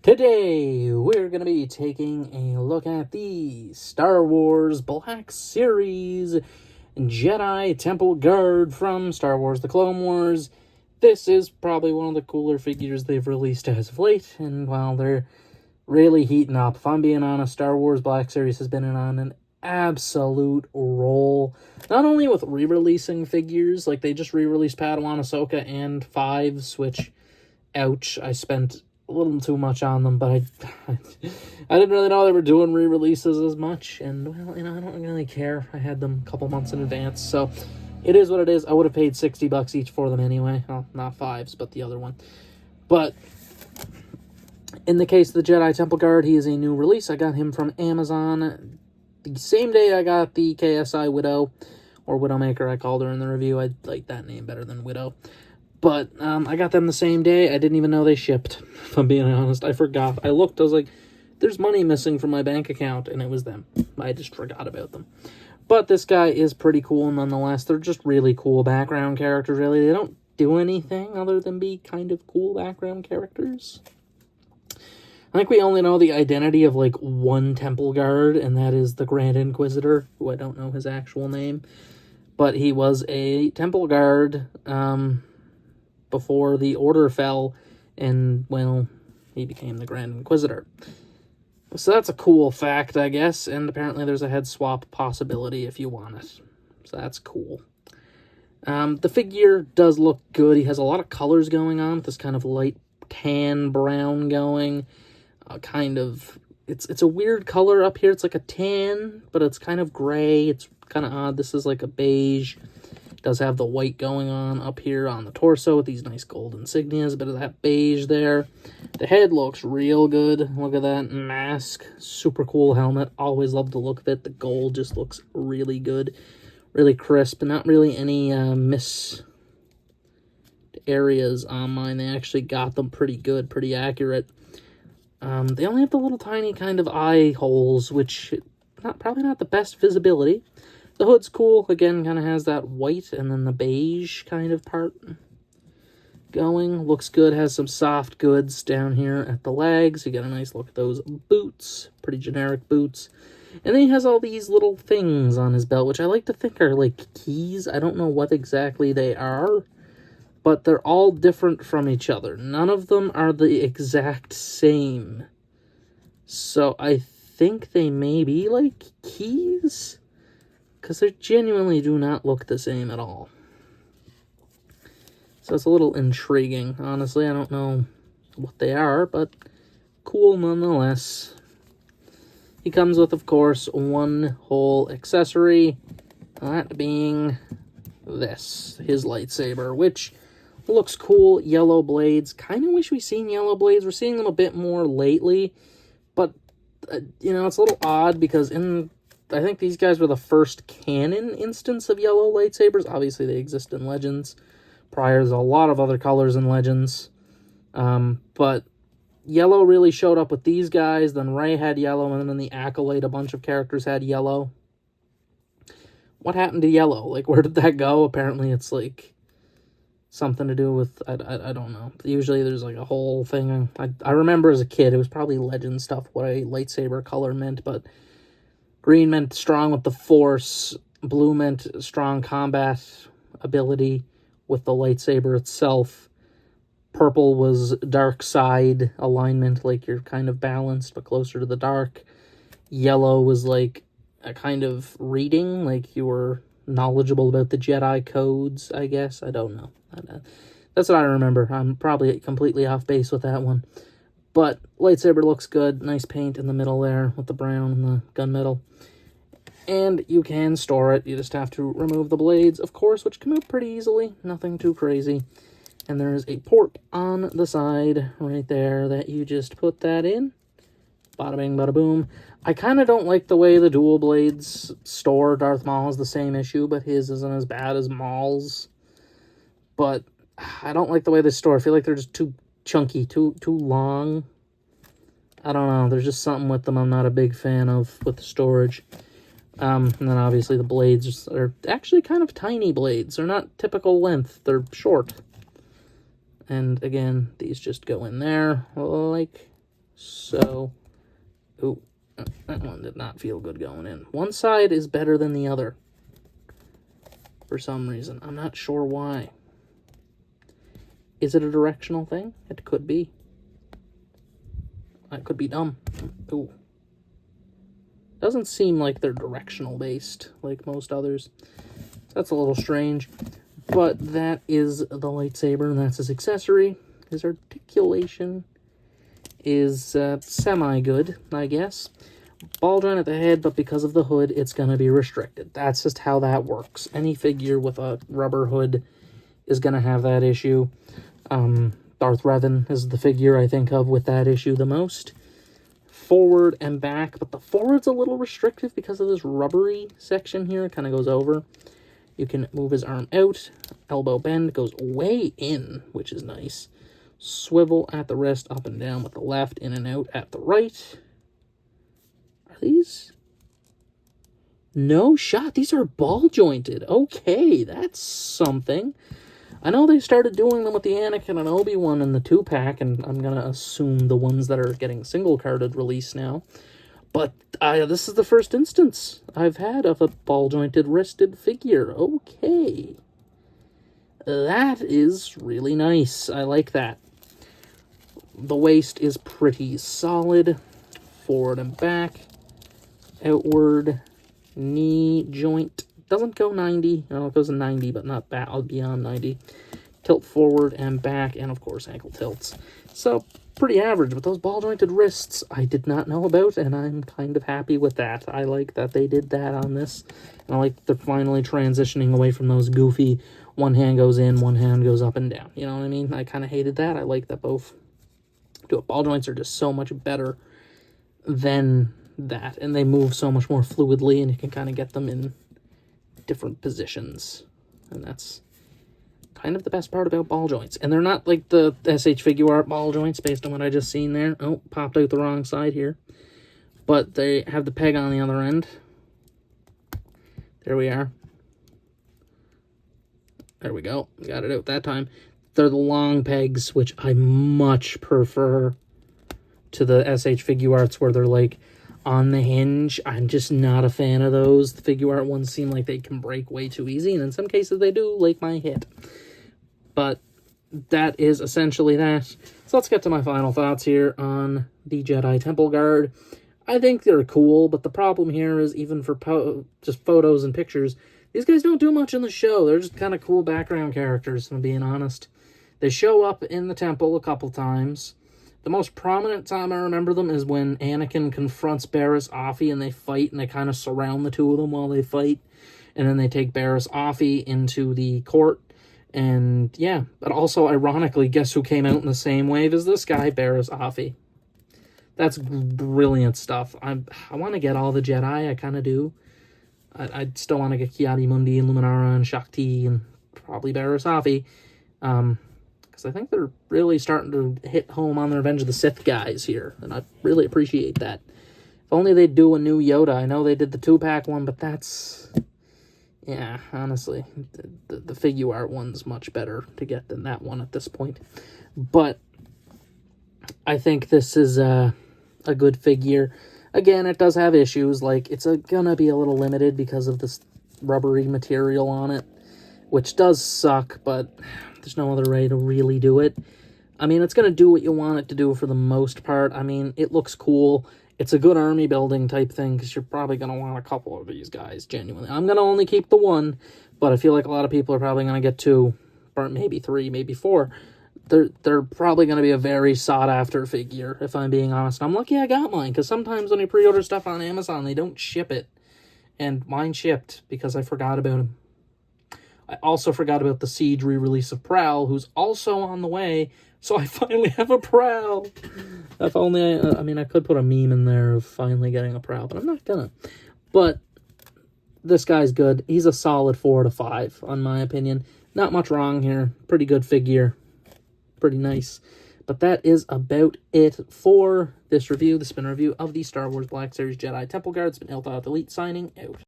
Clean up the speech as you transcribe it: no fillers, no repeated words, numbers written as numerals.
Today, we're going to be taking a look at the Star Wars Black Series Jedi Temple Guard from Star Wars The Clone Wars. This is probably one of the cooler figures they've released as of late, and while they're really heating up, if I'm being honest, Star Wars Black Series has been on an absolute roll. Not only with re-releasing figures, like they just re-released Padawan, Ahsoka, and Fives, which, ouch, I spent a little too much on them, but I didn't really know they were doing re-releases as much, and, well, I don't really care. I had them a couple months in advance, so it is what it is. I would have paid $60 each for them anyway. Well, not Fives, but the other one. But in the case of the Jedi Temple Guard, he is a new release. I got him from Amazon the same day I got the KSI Widow, or Widowmaker I called her in the review. I like that name better than Widow. But I got them the same day. I didn't even know they shipped, if I'm being honest. I forgot. I looked, I was like, there's money missing from my bank account, and it was them. I just forgot about them. But this guy is pretty cool nonetheless. They're just really cool background characters, really. They don't do anything other than be kind of cool background characters. I think we only know the identity of, like, one Temple Guard, and that is the Grand Inquisitor, who I don't know his actual name. But he was a Temple Guard, before the Order fell, and, well, he became the Grand Inquisitor. So that's a cool fact, I guess, and apparently there's a head swap possibility if you want it. So that's cool. The figure does look good. He has a lot of colors going on, with this kind of light tan brown going. It's a weird color up here. It's like a tan, but it's kind of gray. It's kind of odd. This is like a beige. Does have the white going on up here on the torso with these nice gold insignias, a bit of that beige there. The head looks real good. Look at that mask. Super cool helmet. Always love the look of it. The gold just looks really good. Really crisp. Not really any missed areas on mine. They actually got them pretty good, pretty accurate. They only have the little tiny kind of eye holes, which probably not the best visibility. The hood's cool. Again, kind of has that white and then the beige kind of part going. Looks good. Has some soft goods down here at the legs. You get a nice look at those boots. Pretty generic boots. And then he has all these little things on his belt, which I like to think are like keys. I don't know what exactly they are, but they're all different from each other. None of them are the exact same. So I think they may be like keys, because they genuinely do not look the same at all. So it's a little intriguing. Honestly, I don't know what they are, but cool nonetheless. He comes with, of course, one whole accessory. That being this, his lightsaber, which looks cool. Yellow blades. Kind of wish we seen yellow blades. We're seeing them a bit more lately. But, it's a little odd because I think these guys were the first canon instance of yellow lightsabers. Obviously, they exist in Legends. Prior, there's a lot of other colors in Legends. But yellow really showed up with these guys. Then Rey had yellow, and then the Acolyte, a bunch of characters had yellow. What happened to yellow? Like, where did that go? Apparently, it's, like, something to do with, I don't know. Usually, there's, like, a whole thing. I remember as a kid, it was probably Legend stuff, what a lightsaber color meant, but green meant strong with the Force. Blue meant strong combat ability with the lightsaber itself. Purple was dark side alignment, like you're kind of balanced but closer to the dark. Yellow was like a kind of reading, like you were knowledgeable about the Jedi codes, I guess. I don't know. That's what I remember. I'm probably completely off base with that one. But lightsaber looks good. Nice paint in the middle there with the brown and the gunmetal. And you can store it. You just have to remove the blades, of course, which come out pretty easily. Nothing too crazy. And there's a port on the side right there that you just put that in. Bada bing, bada boom. I kind of don't like the way the dual blades store. Darth Maul has the same issue, but his isn't as bad as Maul's. But I don't like the way they store. I feel like they're just too chunky, too long. I don't know. There's just something with them I'm not a big fan of with the storage. And then obviously the blades are actually kind of tiny blades. They're not typical length. They're short. And again, these just go in there like So, ooh, that one did not feel good going in. One side is better than the other for some reason. I'm not sure why. Is it a directional thing? It could be. That could be dumb. Ooh. Doesn't seem like they're directional based like most others. That's a little strange. But that is the lightsaber, and that's his accessory. His articulation is semi-good, I guess. Ball joint at the head, but because of the hood, it's going to be restricted. That's just how that works. Any figure with a rubber hood is going to have that issue. Darth Revan is the figure I think of with that issue the most. Forward and back, but the forward's a little restrictive because of this rubbery section here. It kind of goes over. You can move his arm out. Elbow bend goes way in, which is nice. Swivel at the wrist, up and down with the left, in and out at the right. Are these? No shot. These are ball jointed. Okay, that's something. I know they started doing them with the Anakin and Obi-Wan in the 2-pack, and I'm going to assume the ones that are getting single-carded release now. But this is the first instance I've had of a ball-jointed wristed figure. Okay. That is really nice. I like that. The waist is pretty solid. Forward and back. Outward. Knee joint. Doesn't go 90. No, it goes to 90, but not beyond 90. Tilt forward and back, and of course ankle tilts. So, pretty average, but those ball-jointed wrists I did not know about, and I'm kind of happy with that. I like that they did that on this, and I like they're finally transitioning away from those goofy, one hand goes in, one hand goes up and down. You know what I mean? I kind of hated that. I like that both do it. Ball joints are just so much better than that, and they move so much more fluidly, and you can kind of get them in different positions, and that's kind of the best part about ball joints. And they're not like the SH Figure Art ball joints based on what I just seen there. Oh, popped out the wrong side here. But they have the peg on the other end. There we are. There we go. Got it out that time. They're the long pegs, which I much prefer to the SH Figure Arts where they're like on the hinge. I'm just not a fan of those. The Figure Art ones seem like they can break way too easy, and in some cases they do, like my hit. But that is essentially that. So let's get to my final thoughts here on the Jedi Temple Guard. I think they're cool, but the problem here is even for just photos and pictures, these guys don't do much in the show. They're just kind of cool background characters, if I'm being honest. They show up in the temple a couple times. The most prominent time I remember them is when Anakin confronts Barriss Offee and they fight, and they kind of surround the two of them while they fight. And then they take Barriss Offee into the court. And yeah, but also ironically, guess who came out in the same wave as this guy, Barriss Offee. That's brilliant stuff. I want to get all the Jedi, I kind of do. I still want to get Ki-Adi-Mundi and Luminara and Shakti and probably Barriss Offee. Because I think they're really starting to hit home on the Revenge of the Sith guys here. And I really appreciate that. If only they'd do a new Yoda. I know they did the 2-pack one, but that's... yeah, honestly, the Figure Art one's much better to get than that one at this point. But I think this is a good figure. Again, it does have issues. Like, it's gonna be a little limited because of this rubbery material on it, which does suck, but there's no other way to really do it. I mean, it's gonna do what you want it to do for the most part. I mean, it looks cool. It's a good army building type thing, because you're probably going to want a couple of these guys, genuinely. I'm going to only keep the one, but I feel like a lot of people are probably going to get 2, or maybe 3, maybe 4. They're probably going to be a very sought-after figure, if I'm being honest. I'm lucky I got mine, because sometimes when you pre-order stuff on Amazon, they don't ship it. And mine shipped, because I forgot about him. I also forgot about the Siege re-release of Prowl, who's also on the way. So I finally have a Prowl. If only I mean, I could put a meme in there of finally getting a Prowl, but I'm not gonna. But this guy's good. He's a solid 4 to 5, in my opinion. Not much wrong here. Pretty good figure. Pretty nice. But that is about it for this review. This has been a review of the Star Wars Black Series Jedi Temple Guard. It's been Eilt Elite signing out.